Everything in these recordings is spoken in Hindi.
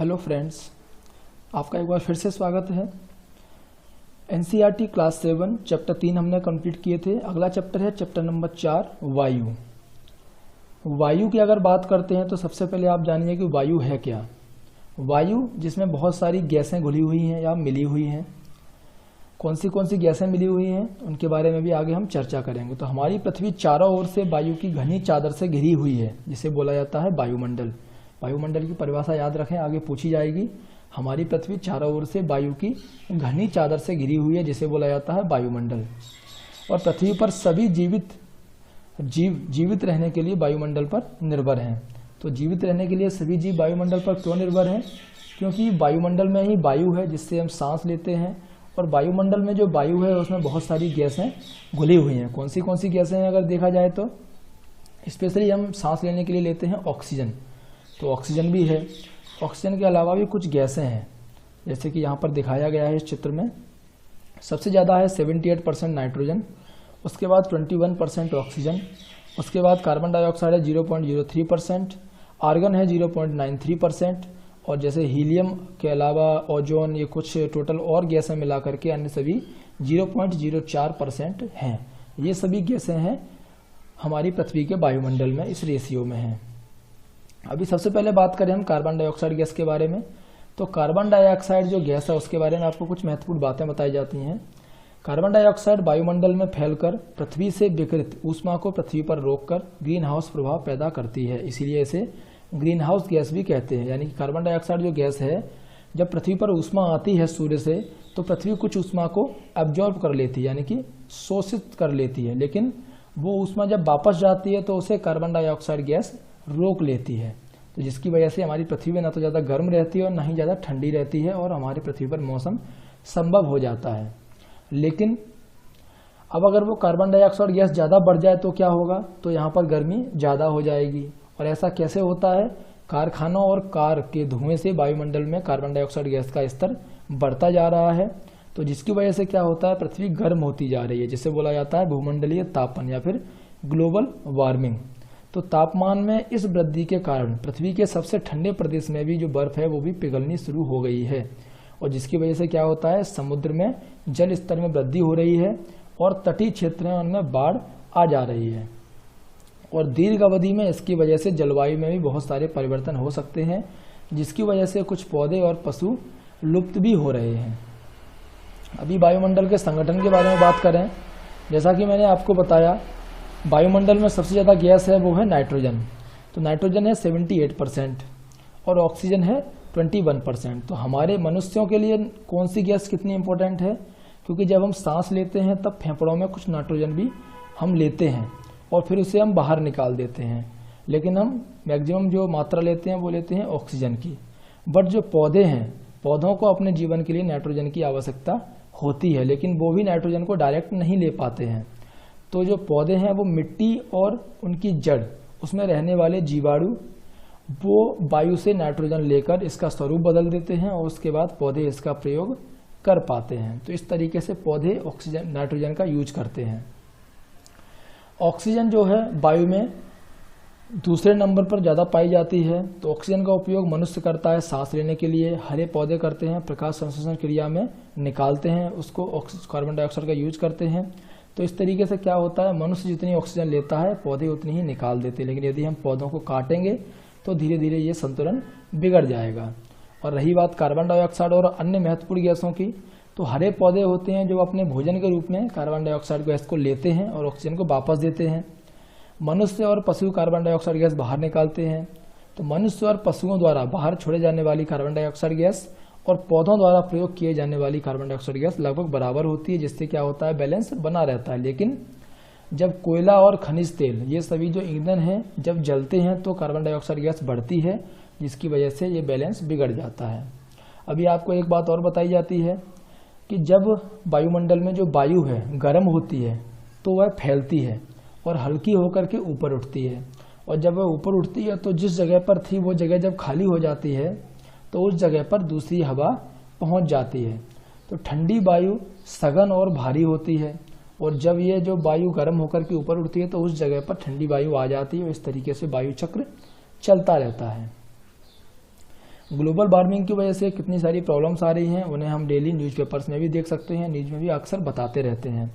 हेलो फ्रेंड्स, आपका एक बार फिर से स्वागत है। एनसीईआरटी क्लास 7 चैप्टर 3 हमने कंप्लीट किए थे। अगला चैप्टर है चैप्टर नंबर 4 वायु। वायु की अगर बात करते हैं तो सबसे पहले आप जानिए कि वायु है क्या। वायु जिसमें बहुत सारी गैसें घुली हुई हैं या मिली हुई हैं। कौन सी गैसें मिली हुई हैं उनके बारे में भी आगे हम चर्चा करेंगे। तो हमारी पृथ्वी चारों ओर से वायु की घनी चादर से घिरी हुई है, जिसे बोला जाता है वायुमंडल। वायुमंडल की परिभाषा याद रखें, आगे पूछी जाएगी। हमारी पृथ्वी चारों ओर से वायु की घनी चादर से घिरी हुई है, जिसे बोला जाता है वायुमंडल। और पृथ्वी पर सभी जीवित रहने के लिए वायुमंडल पर निर्भर हैं। तो जीवित रहने के लिए सभी जीव वायुमंडल पर क्यों निर्भर हैं? क्योंकि वायुमंडल में ही वायु है जिससे हम सांस लेते हैं। और वायुमंडल में जो वायु है उसमें बहुत सारी गैसें घुली हुई हैं। कौन सी गैसें हैं अगर देखा जाए तो स्पेशली हम सांस लेने के लिए लेते हैं ऑक्सीजन। तो ऑक्सीजन भी है। ऑक्सीजन के अलावा भी कुछ गैसें हैं, जैसे कि यहाँ पर दिखाया गया है इस चित्र में। सबसे ज़्यादा है 78% नाइट्रोजन, उसके बाद 21% ऑक्सीजन, उसके बाद कार्बन डाइऑक्साइड है 0.03%, आर्गन है 0.93%, और जैसे हीलियम के अलावा ओजोन, ये कुछ टोटल और गैसें मिला करके अन्य सभी 0.04% हैं। ये सभी गैसें हैं हमारी पृथ्वी के वायुमंडल में, इस रेशियो में हैं। अभी सबसे पहले बात करें हम कार्बन डाइऑक्साइड गैस के बारे में। तो कार्बन डाइऑक्साइड जो गैस है उसके बारे में आपको कुछ महत्वपूर्ण बातें बताई जाती हैं। कार्बन डाइऑक्साइड वायुमंडल में फैलकर पृथ्वी से विकिरित ऊष्मा को पृथ्वी पर रोककर ग्रीन हाउस प्रभाव पैदा करती है, इसीलिए इसे ग्रीन हाउस गैस भी कहते हैं। यानी कि कार्बन डाइऑक्साइड जो गैस है, जब पृथ्वी पर ऊष्मा आती है सूर्य से, तो पृथ्वी कुछ ऊष्मा को एब्जॉर्ब कर लेती है, यानी कि शोषित कर लेती है। लेकिन वो ऊष्मा जब वापस जाती है तो उसे कार्बन डाइऑक्साइड गैस रोक लेती है। तो जिसकी वजह से हमारी पृथ्वी में ना तो ज़्यादा गर्म रहती है और ना ही ज़्यादा ठंडी रहती है, और हमारी पृथ्वी पर मौसम संभव हो जाता है। लेकिन अब अगर वो कार्बन डाइऑक्साइड गैस ज़्यादा बढ़ जाए तो क्या होगा? तो यहाँ पर गर्मी ज़्यादा हो जाएगी। और ऐसा कैसे होता है? कारखानों और कार के धुएं से वायुमंडल में कार्बन डाइऑक्साइड गैस का स्तर बढ़ता जा रहा है। तो जिसकी वजह से क्या होता है? पृथ्वी गर्म होती जा रही है, जिसे बोला जाता है भूमंडलीय तापन या फिर ग्लोबल वार्मिंग। तो तापमान में इस वृद्धि के कारण पृथ्वी के सबसे ठंडे प्रदेश में भी जो बर्फ है वो भी पिघलनी शुरू हो गई है। और जिसकी वजह से क्या होता है? समुद्र में जल स्तर में वृद्धि हो रही है और तटीय क्षेत्र में उनमें बाढ़ आ जा रही है। और दीर्घ अवधि में इसकी वजह से जलवायु में भी बहुत सारे परिवर्तन हो सकते हैं, जिसकी वजह से कुछ पौधे और पशु लुप्त भी हो रहे हैं। अभी वायुमंडल के संगठन के बारे में बात करें, जैसा कि मैंने आपको बताया, वायुमंडल में सबसे ज़्यादा गैस है वो है नाइट्रोजन। तो नाइट्रोजन है 78% और ऑक्सीजन है 21%। तो हमारे मनुष्यों के लिए कौन सी गैस कितनी इंपॉर्टेंट है? क्योंकि जब हम सांस लेते हैं तब फेफड़ों में कुछ नाइट्रोजन भी हम लेते हैं और फिर उसे हम बाहर निकाल देते हैं। लेकिन हम मैक्सिमम जो मात्रा लेते हैं वो लेते हैं ऑक्सीजन की। बट जो पौधे हैं, पौधों को अपने जीवन के लिए नाइट्रोजन की आवश्यकता होती है, लेकिन वो भी नाइट्रोजन को डायरेक्ट नहीं ले पाते हैं। तो जो पौधे हैं वो मिट्टी और उनकी जड़, उसमें रहने वाले जीवाणु, वो वायु से नाइट्रोजन लेकर इसका स्वरूप बदल देते हैं और उसके बाद पौधे इसका प्रयोग कर पाते हैं। तो इस तरीके से पौधे ऑक्सीजन नाइट्रोजन का यूज करते हैं। ऑक्सीजन जो है वायु में दूसरे नंबर पर ज़्यादा पाई जाती है। तो ऑक्सीजन का उपयोग मनुष्य करता है सांस लेने के लिए, हरे पौधे करते हैं प्रकाश संश्लेषण क्रिया में निकालते हैं उसको, कार्बन डाइऑक्साइड का यूज करते हैं। तो इस तरीके से क्या होता है? मनुष्य जितनी ऑक्सीजन लेता है पौधे उतनी ही निकाल देते हैं। लेकिन यदि हम पौधों को काटेंगे तो धीरे धीरे ये संतुलन बिगड़ जाएगा। और रही बात कार्बन डाइऑक्साइड और अन्य महत्वपूर्ण गैसों की, तो हरे पौधे होते हैं जो अपने भोजन के रूप में कार्बन डाइऑक्साइड गैस को लेते हैं और ऑक्सीजन को वापस देते हैं। मनुष्य और पशु कार्बन डाइऑक्साइड गैस बाहर निकालते हैं। तो मनुष्य और पशुओं द्वारा बाहर छोड़े जाने वाली कार्बन डाइऑक्साइड गैस और पौधों द्वारा प्रयोग किए जाने वाली कार्बन डाइऑक्साइड गैस लगभग बराबर होती है, जिससे क्या होता है? बैलेंस बना रहता है। लेकिन जब कोयला और खनिज तेल, ये सभी जो ईंधन हैं, जब जलते हैं तो कार्बन डाइऑक्साइड गैस बढ़ती है, जिसकी वजह से ये बैलेंस बिगड़ जाता है। अभी आपको एक बात और बताई जाती है कि जब वायुमंडल में जो वायु है गर्म होती है तो वह फैलती है और हल्की होकर के ऊपर उठती है। और जब वह ऊपर उठती है तो जिस जगह पर थी वो जगह जब खाली हो जाती है तो उस जगह पर दूसरी हवा पहुंच जाती है। तो ठंडी वायु सघन और भारी होती है, और जब ये जो वायु गर्म होकर के ऊपर उठती है तो उस जगह पर ठंडी वायु आ जाती है। और इस तरीके से वायु चक्र चलता रहता है। ग्लोबल वार्मिंग की वजह से कितनी सारी प्रॉब्लम्स आ रही हैं, उन्हें हम डेली न्यूज़पेपर्स में भी देख सकते हैं, न्यूज़ में भी अक्सर बताते रहते हैं।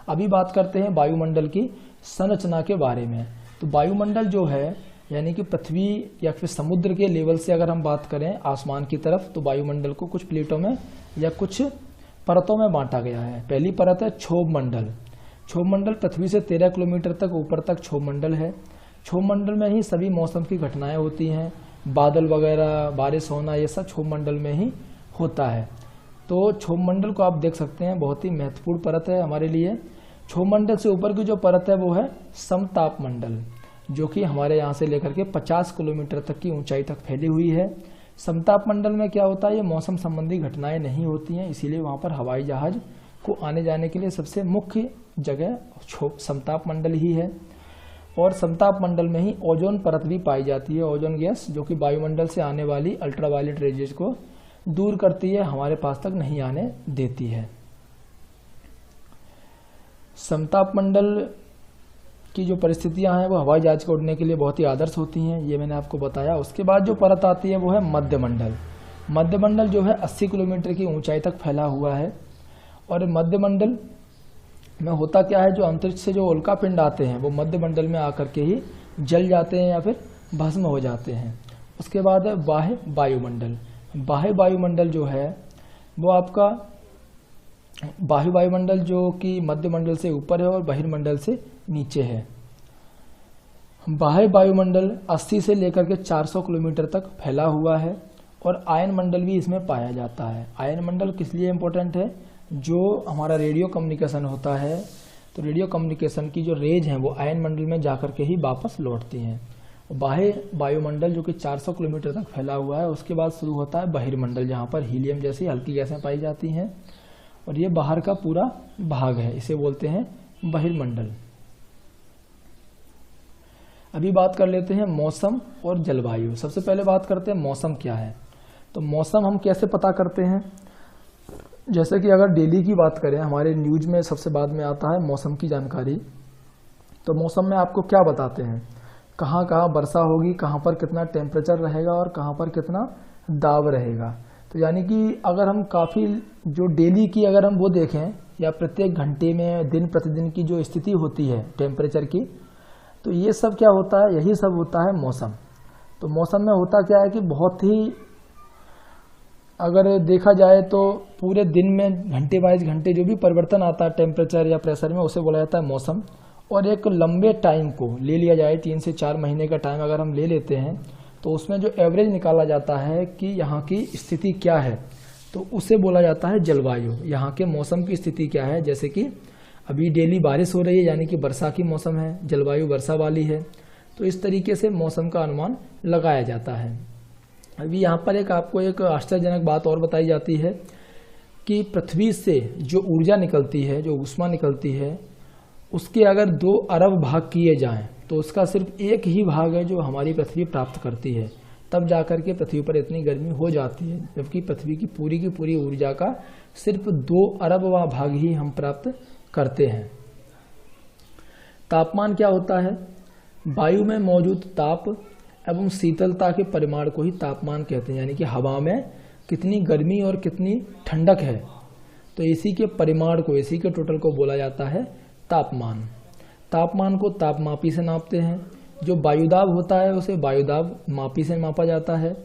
अभी बात करते हैं वायुमंडल की संरचना के बारे में। तो वायुमंडल जो है यानी कि पृथ्वी या फिर समुद्र के लेवल से अगर हम बात करें आसमान की तरफ, तो वायुमंडल को कुछ प्लेटों में या कुछ परतों में बांटा गया है। पहली परत है क्षोभ मंडल। क्षोभ मंडल पृथ्वी से 13 किलोमीटर तक ऊपर तक क्षोभ मंडल है। क्षोभ मंडल में ही सभी मौसम की घटनाएं होती हैं, बादल वगैरह, बारिश होना, ये सब क्षोभ मंडल में ही होता है। तो क्षोभ मंडल को आप देख सकते हैं, बहुत ही महत्वपूर्ण परत है हमारे लिए। क्षोभ मंडल से ऊपर की जो परत है वो है समताप मंडल, जो कि हमारे यहाँ से लेकर के 50 किलोमीटर तक की ऊंचाई तक फैली हुई है। समताप मंडल में क्या होता है, ये मौसम संबंधी घटनाएं नहीं होती हैं, इसीलिए वहाँ पर हवाई जहाज को आने जाने के लिए सबसे मुख्य जगह समताप मंडल ही है। और समताप मंडल में ही ओजोन परत भी पाई जाती है, ओजोन गैस, जो कि वायुमंडल से आने वाली अल्ट्रावायलेट रेजेस को दूर करती है, हमारे पास तक नहीं आने देती है। समताप मंडल की जो परिस्थितियां हैं वो हवाई जहाज को उड़ने के लिए बहुत ही आदर्श होती हैं, ये मैंने आपको बताया। उसके बाद जो परत आती है वो है मध्यमंडल। मध्यमंडल जो है 80 किलोमीटर की ऊंचाई तक फैला हुआ है। और मध्यमंडल में होता क्या है, जो अंतरिक्ष से जो उल्का पिंड आते हैं वो मध्यमंडल में आकर के ही जल जाते हैं या फिर भस्म हो जाते हैं। उसके बाद है बाह्य वायुमंडल। बाह्य वायुमंडल जो है वो आपका बाह्य वायुमंडल जो कि मध्यमंडल से ऊपर है और बहिर्मंडल से नीचे है। बाह्य वायुमंडल 80 से लेकर के 400 किलोमीटर तक फैला हुआ है और आयन मंडल भी इसमें पाया जाता है। आयन मंडल किस लिए इम्पोर्टेंट है, जो हमारा रेडियो कम्युनिकेशन होता है, तो रेडियो कम्युनिकेशन की जो रेज हैं वो आयन मंडल में जाकर के ही वापस लौटती हैं। बाह्य वायुमंडल जो कि 400 किलोमीटर तक फैला हुआ है, उसके बाद शुरू होता है बहिर्मंडल, जहाँ पर हीलियम जैसी हल्की गैसें पाई जाती हैं और ये बाहर का पूरा भाग है, इसे बोलते हैं बहिर्मंडल। अभी बात कर लेते हैं मौसम और जलवायु। सबसे पहले बात करते हैं मौसम क्या है। तो मौसम हम कैसे पता करते हैं, जैसे कि अगर दिल्ली की बात करें, हमारे न्यूज में सबसे बाद में आता है मौसम की जानकारी। तो मौसम में आपको क्या बताते हैं, कहाँ कहाँ वर्षा होगी, कहाँ पर कितना टेम्परेचर रहेगा और कहाँ पर कितना दाब रहेगा। तो यानी कि अगर हम काफ़ी जो डेली की अगर हम वो देखें या प्रत्येक घंटे में दिन प्रतिदिन की जो स्थिति होती है टेम्परेचर की, तो ये सब क्या होता है, यही सब होता है मौसम। तो मौसम में होता क्या है कि बहुत ही अगर देखा जाए तो पूरे दिन में घंटे वाइज घंटे जो भी परिवर्तन आता है टेम्परेचर या प्रेशर में, उसे बोला जाता है मौसम। और एक लंबे टाइम को ले लिया जाए, 3 से 4 महीने का टाइम अगर हम ले लेते हैं, तो उसमें जो एवरेज निकाला जाता है कि यहाँ की स्थिति क्या है, तो उसे बोला जाता है जलवायु। यहाँ के मौसम की स्थिति क्या है, जैसे कि अभी डेली बारिश हो रही है यानी कि वर्षा की मौसम है, जलवायु वर्षा वाली है। तो इस तरीके से मौसम का अनुमान लगाया जाता है। अभी यहाँ पर आपको एक आश्चर्यजनक बात और बताई जाती है कि पृथ्वी से जो ऊर्जा निकलती है, जो ऊष्मा निकलती है, उसके अगर 2 अरब भाग किए जाएं तो उसका सिर्फ 1 ही भाग है जो हमारी पृथ्वी प्राप्त करती है। तब जाकर के पृथ्वी पर इतनी गर्मी हो जाती है, जबकि पृथ्वी की पूरी ऊर्जा का सिर्फ 2 अरबवां भाग ही हम प्राप्त करते हैं। तापमान क्या होता है, वायु में मौजूद ताप एवं शीतलता के परिमाण को ही तापमान कहते हैं, यानी कि हवा में कितनी गर्मी और कितनी ठंडक है, तो इसी के परिमाण को, इसी के टोटल को बोला जाता है तापमान। तापमान को तापमापी से नापते हैं। जो वायुदाब होता है उसे वायुदाब मापी से मापा जाता है।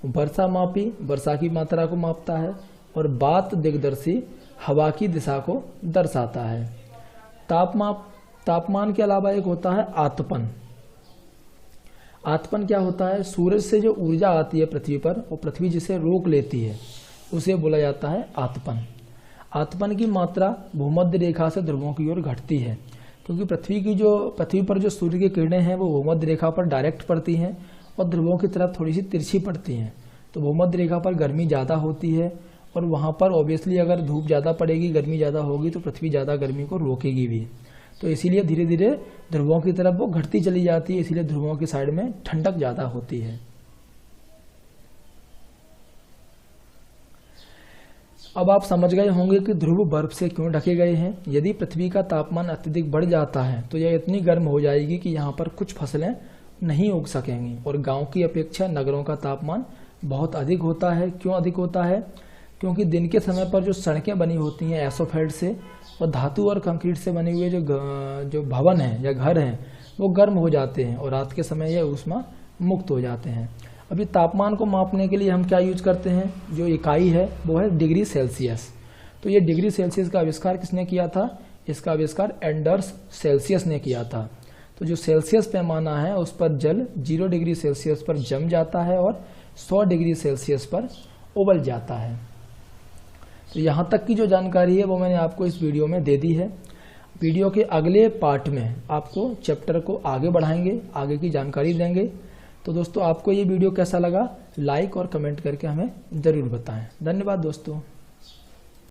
वर्षा मापी वर्षा की मात्रा को मापता है और वात दिग्दर्शी हवा की दिशा को दर्शाता है। तापमान के अलावा एक होता है आतपन। आतपन क्या होता है, सूरज से जो ऊर्जा आती है पृथ्वी पर, वो पृथ्वी जिसे रोक लेती है, उसे बोला जाता है आतपन। आतपन की मात्रा भूमध्य रेखा से ध्रुवों की ओर घटती है, क्योंकि पृथ्वी पर जो सूर्य की किरणें हैं वो भूमध्य रेखा पर डायरेक्ट पड़ती हैं और ध्रुवों की तरफ थोड़ी सी तिरछी पड़ती हैं। तो भूमध्य रेखा पर गर्मी ज़्यादा होती है और वहाँ पर ऑब्वियसली अगर धूप ज़्यादा पड़ेगी, गर्मी ज़्यादा होगी, तो पृथ्वी ज़्यादा गर्मी को रोकेगी भी। तो इसीलिए धीरे धीरे ध्रुवों की तरफ वो घटती चली जाती है, इसीलिए ध्रुवों की साइड में ठंडक ज़्यादा होती है। अब आप समझ गए होंगे कि ध्रुव बर्फ से क्यों ढके गए हैं। यदि पृथ्वी का तापमान अत्यधिक बढ़ जाता है तो यह इतनी गर्म हो जाएगी कि यहाँ पर कुछ फसलें नहीं उग सकेंगी और गांव की अपेक्षा नगरों का तापमान बहुत अधिक होता है। क्यों अधिक होता है? क्योंकि दिन के समय पर जो सड़कें बनी होती हैं एसोफेल्ट से और धातु और कंक्रीट से बने हुए जो भवन हैं या घर हैं वो गर्म हो जाते हैं और रात के समय ये ऊष्मा मुक्त हो जाते हैं। अभी तापमान को मापने के लिए हम क्या यूज करते हैं? जो इकाई है वो है डिग्री सेल्सियस। तो ये डिग्री सेल्सियस का आविष्कार किसने किया था? इसका आविष्कार एंडर्स सेल्सियस ने किया था। तो जो सेल्सियस पैमाना है उस पर जल 0 डिग्री सेल्सियस पर जम जाता है और 100 डिग्री सेल्सियस पर उबल जाता है। तो यहाँ तक की जो जानकारी है वो मैंने आपको इस वीडियो में दे दी है। वीडियो के अगले पार्ट में आपको चैप्टर को आगे बढ़ाएंगे, आगे की जानकारी देंगे। तो दोस्तों आपको ये वीडियो कैसा लगा लाइक और कमेंट करके हमें ज़रूर बताएं। धन्यवाद दोस्तों।